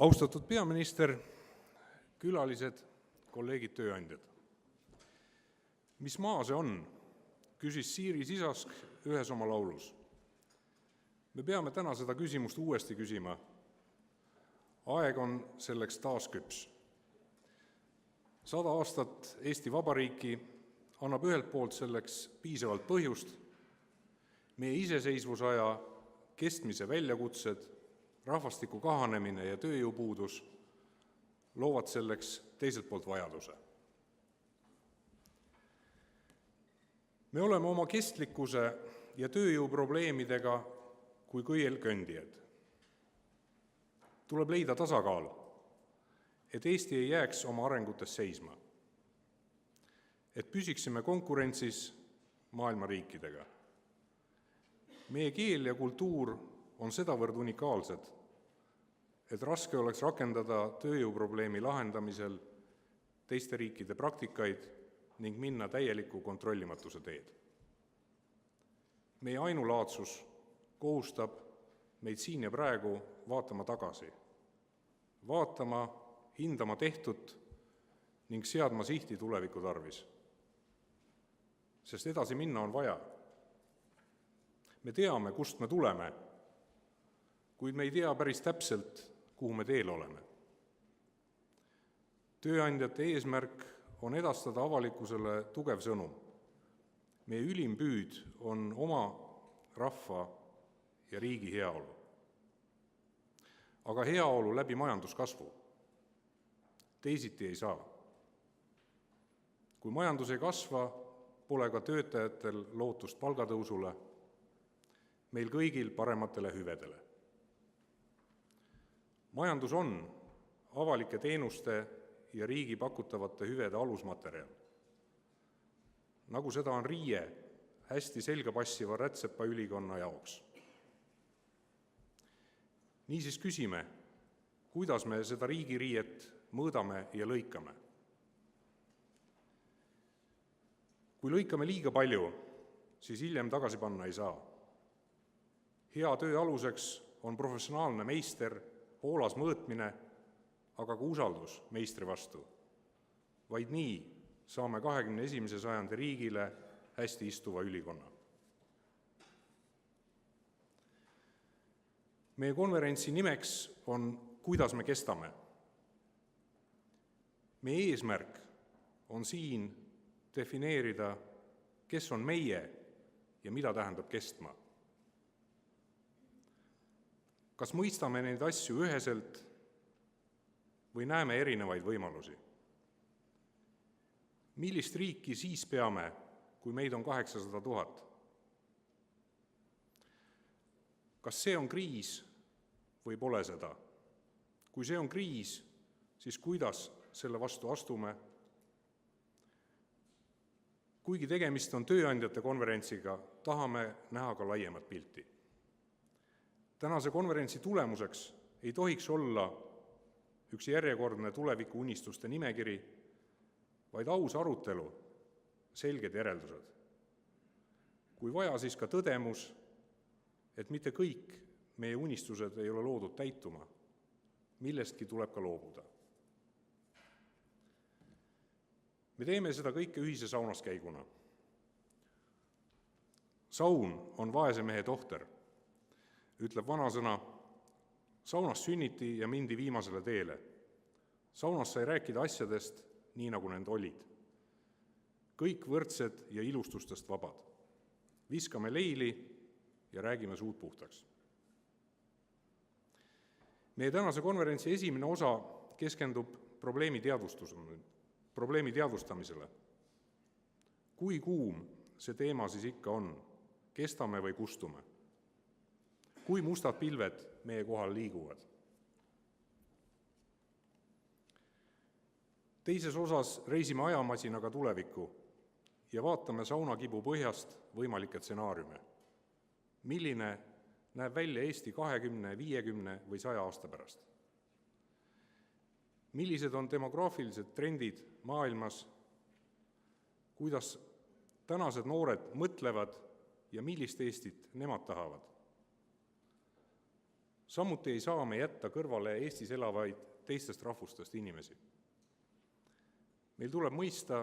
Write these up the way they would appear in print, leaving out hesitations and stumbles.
Austatud peaminister, külalised, kolleegid, tööandjad. Mis maa see on, küsis Siiri Sisask ühes oma laulus. Me peame täna seda küsimust uuesti küsima. Aeg on selleks taas küps. 100 aastat Eesti Vabariiki annab ühelt poolt selleks piisavalt põhjust. Meie iseseisvusaja kestmise väljakutsed, rahvastiku kahanemine ja tööjõupuudus loovad selleks teiselt poolt vajaduse. Me oleme oma kestlikkuse ja tööjõuprobleemidega kui kõielkõndijad. Tuleb leida tasakaal, et Eesti ei jääks oma arengutes seisma, et püsiksime konkurentsis maailma riikidega. Meie keel ja kultuur on sedavõrd unikaalsed, et raske oleks rakendada tööjõuprobleemi lahendamisel teiste riikide praktikaid ning minna täieliku kontrollimatuse teed. Meie ainulaadsus kohustab meid siin ja praegu vaatama tagasi, vaatama, hindama tehtut ning seadma sihti tuleviku tarvis. Sest edasi minna on vaja. Me teame, kust me tuleme, kuid me ei tea päris täpselt, kuhu me teel oleme. Tööandjate eesmärk on edastada avalikkusele tugev sõnum. Meie ülim püüd on oma rahva ja riigi heaolu. Aga heaolu läbi majanduskasvu. Teisiti ei saa. Kui majandus ei kasva, pole ka töötajatel lootust palgatõusule, meil kõigil parematele hüvedele. Majandus on avalike teenuste ja riigi pakutavate hüvede alusmaterjal. Nagu seda on riie hästi selga passiva rätsepa ülikonna jaoks. Niisiis küsime, kuidas me seda riigiriiet mõõdame ja lõikame. Kui lõikame liiga palju, siis hiljem tagasi panna ei saa. Hea töö aluseks on professionaalne meister, hoolas mõõtmine, aga ka usaldus meistri vastu. Vaid nii saame 21. sajandi riigile hästi istuva ülikonna. Meie konverentsi nimeks on Kuidas me kestame. Meie eesmärk on siin defineerida, kes on meie ja mida tähendab kestma. Kas mõistame neid asju üheselt või näeme erinevaid võimalusi? Millist riiki siis peame, kui meid on 800 000? Kas see on kriis või pole seda? Kui see on kriis, siis kuidas selle vastu astume? Kuigi tegemist on tööandjate konverentsiga, tahame näha ka laiemat pilti. Tänase konverentsi tulemuseks ei tohiks olla üks järjekordne tuleviku unistuste nimekiri, vaid aus arutelu, selged järeldused. Kui vaja, siis ka tõdemus, et mitte kõik meie unistused ei ole loodud täituma, millestki tuleb ka loobuda. Me teeme seda kõike ühise saunaskäiguna. Saun on vaese mehe tohter, ütleb vanasõna, saunas sünniti ja mindi viimasele teele. Saunas sai rääkida asjadest nii, nagu need olid. Kõik võrdsed ja ilustustest vabad. Viskame leili ja räägime suud puhtaks. Meie tänase konverentsi esimene osa keskendub probleemi teadvustamisele. Kui kuum see teema siis ikka on? Kestame või kustume? Kui mustad pilved meie kohal liiguvad? Teises osas reisime ajamasinaga tulevikku ja vaatame saunakibu põhjast võimalikke stsenaariume. Milline näeb välja Eesti 20, 50 või 100 aasta pärast? Millised on demograafilised trendid maailmas? Kuidas tänased noored mõtlevad ja millist Eestit nemad tahavad? Samuti ei saa me jätta kõrvale Eestis elavaid teistest rahvustest inimesi. Meil tuleb mõista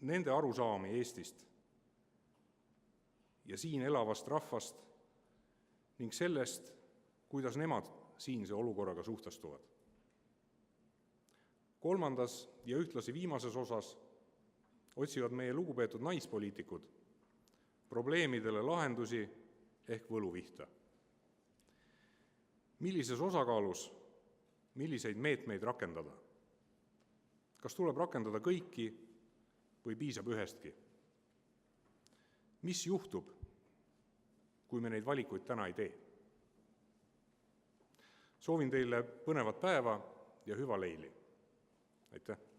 nende arusaami Eestist ja siin elavast rahvast ning sellest, kuidas nemad siinse olukorraga suhtestuvad. Kolmandas ja ühtlasi viimases osas otsivad meie lugupeetud naispoliitikud probleemidele lahendusi ehk võluvihta. Millises osakaalus, milliseid meetmeid rakendada? Kas tuleb rakendada kõiki või piisab ühestki? Mis juhtub, kui me neid valikuid täna ei tee? Soovin teile põnevat päeva ja hüva leili. Aitäh!